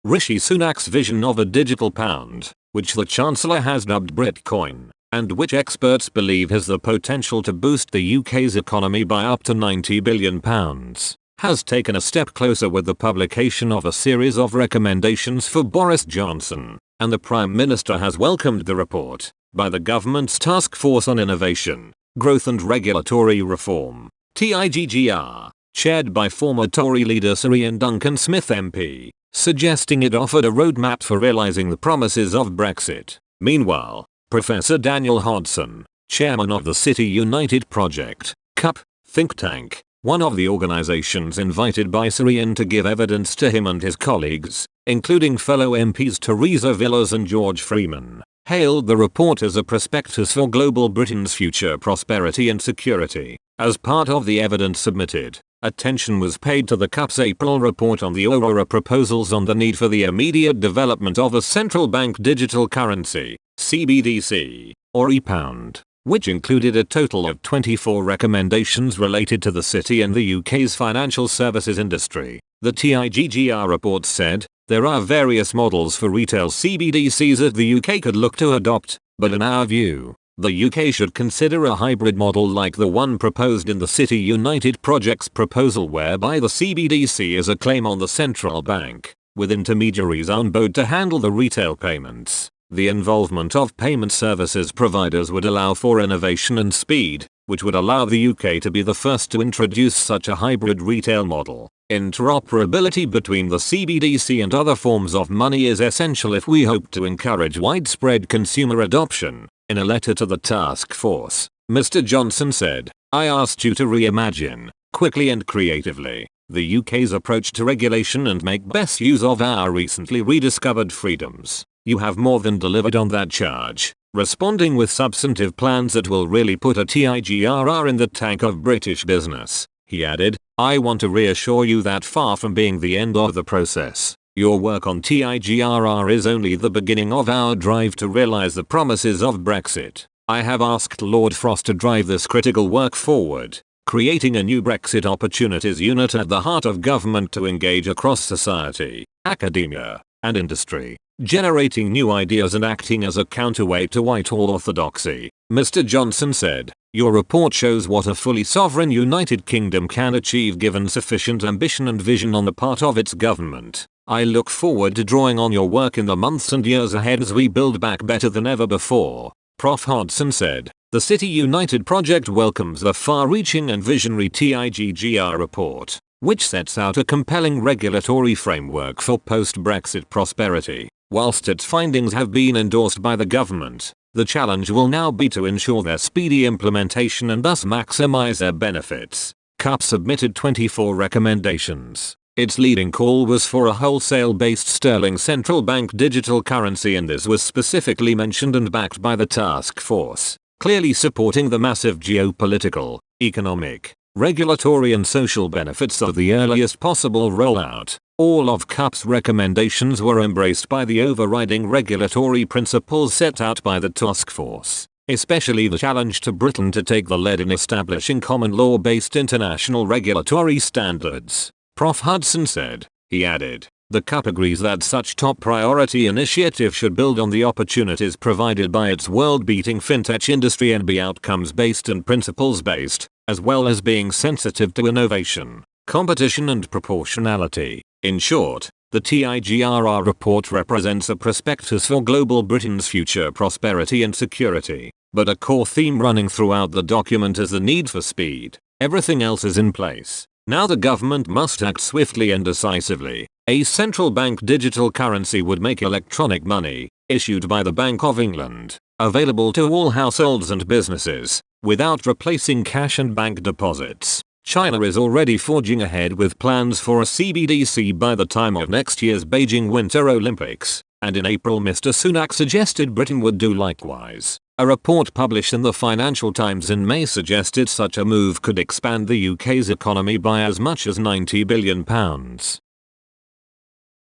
Rishi Sunak's vision of a digital pound, which the Chancellor has dubbed Britcoin, and which experts believe has the potential to boost the UK's economy by up to £90 billion, has taken a step closer with the publication of a series of recommendations for Boris Johnson, and the Prime Minister has welcomed the report by the government's Task Force on Innovation, Growth and Regulatory Reform, TIGGR, chaired by former Tory leader Sir Ian Duncan Smith MP, suggesting it offered a roadmap for realising the promises of Brexit. Meanwhile, Professor Daniel Hodson, chairman of the City United Project, CUP, think tank, one of the organisations invited by Sir Ian to give evidence to him and his colleagues, including fellow MPs Theresa Villas and George Freeman, hailed the report as a prospectus for global Britain's future prosperity and security. As part of the evidence submitted, attention was paid to the CUP's April report on the Aurora proposals on the need for the immediate development of a central bank digital currency, CBDC, or e-pound, which included a total of 24 recommendations related to the city and the UK's financial services industry. The TIGGR report said, there are various models for retail CBDCs that the UK could look to adopt, but in our view, the UK should consider a hybrid model like the one proposed in the City United Project's proposal, whereby the CBDC is a claim on the central bank, with intermediaries on board to handle the retail payments. The involvement of payment services providers would allow for innovation and speed, which would allow the UK to be the first to introduce such a hybrid retail model. Interoperability between the CBDC and other forms of money is essential if we hope to encourage widespread consumer adoption. In a letter to the task force, Mr. Johnson said, I asked you to reimagine, quickly and creatively, the UK's approach to regulation and make best use of our recently rediscovered freedoms. You have more than delivered on that charge, responding with substantive plans that will really put a TIGRR in the tank of British business. He added, I want to reassure you that far from being the end of the process, your work on TIGRR is only the beginning of our drive to realise the promises of Brexit. I have asked Lord Frost to drive this critical work forward, creating a new Brexit Opportunities Unit at the heart of government to engage across society, academia, and industry, generating new ideas and acting as a counterweight to Whitehall orthodoxy. Mr. Johnson said, your report shows what a fully sovereign United Kingdom can achieve given sufficient ambition and vision on the part of its government. I look forward to drawing on your work in the months and years ahead as we build back better than ever before. Prof. Hodson said, the City United Project welcomes the far-reaching and visionary TIGGR report, which sets out a compelling regulatory framework for post-Brexit prosperity. Whilst its findings have been endorsed by the government, the challenge will now be to ensure their speedy implementation and thus maximise their benefits. CUP submitted 24 recommendations. Its leading call was for a wholesale-based sterling central bank digital currency, and this was specifically mentioned and backed by the task force, clearly supporting the massive geopolitical, economic, regulatory and social benefits of the earliest possible rollout. All of CUP's recommendations were embraced by the overriding regulatory principles set out by the task force, especially the challenge to Britain to take the lead in establishing common law-based international regulatory standards. Prof. Hodson said. He added, the CUP agrees that such top priority initiative should build on the opportunities provided by its world-beating fintech industry and be outcomes-based and principles-based, as well as being sensitive to innovation, competition and proportionality. In short, the TIGRR report represents a prospectus for global Britain's future prosperity and security, but a core theme running throughout the document is the need for speed. Everything else is in place. Now the government must act swiftly and decisively. A central bank digital currency would make electronic money, issued by the Bank of England, available to all households and businesses, without replacing cash and bank deposits. China is already forging ahead with plans for a CBDC by the time of next year's Beijing Winter Olympics, and in April Mr. Sunak suggested Britain would do likewise. A report published in the Financial Times in May suggested such a move could expand the UK's economy by as much as £90 billion.